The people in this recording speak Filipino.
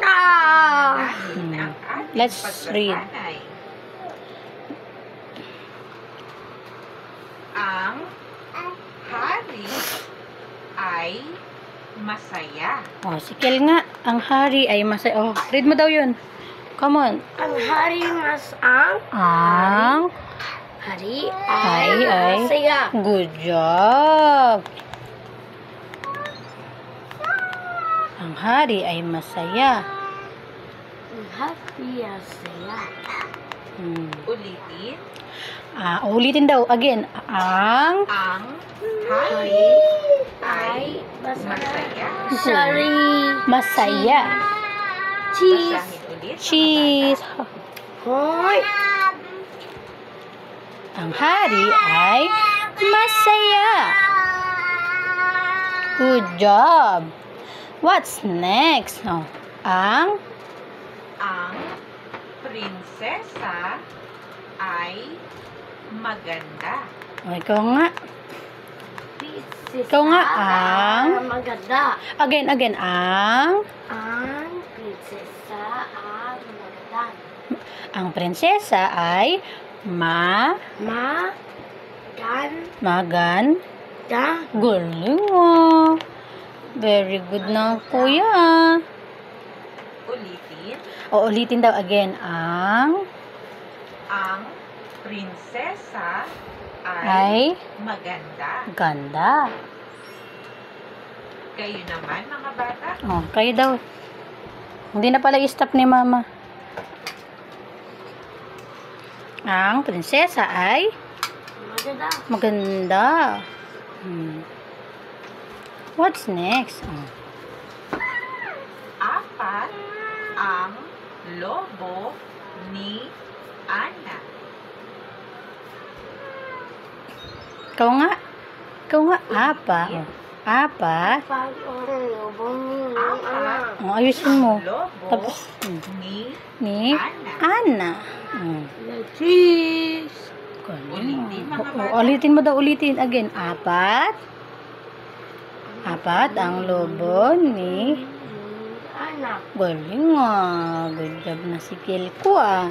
Ah! Ang ating Let's read. pagsasanay. Ang hari ay masaya. Oh, si Kel nga. Ang hari ay masaya. Oh, read mo daw yun. Come on. Ang hari Ang hari ay masaya. good job. Ang hari ay masaya. Ang hari masaya. Ulitin. Ulitin daw. Again. Ang Ang hari ay masaya. Sorry. masaya. Cheese. Basahin ulit. Cheese. Hoy. Ang hari ay masaya. Good job. What's next? Oh, ang prinsesa ay maganda. oh, ikaw nga. Ikaw nga, ang maganda. Again. Ang Prinsesa ang maganda. ang prinsesa ay magan. Galing mo. Very good na, kuya. Ulitin. O, ulitin daw again. Ang prinsesa ay maganda. ganda. Kayo naman, mga bata. Oh, kayo daw. Hindi na pala i-stop ni mama. Ang prinsesa ay maganda. What's next? Oh. Apat ang lobo ni Ana. Ikaw nga. Apa. Oh. Apat. Oh, ayusin mo. Lobo Tapos, ni Ana. Cheese. Ulitin, mga bata. Ulitin mo daw, ulitin. Again. Apat ang lobo ni Anak. Galing nga. Good job na si Kel ko ah.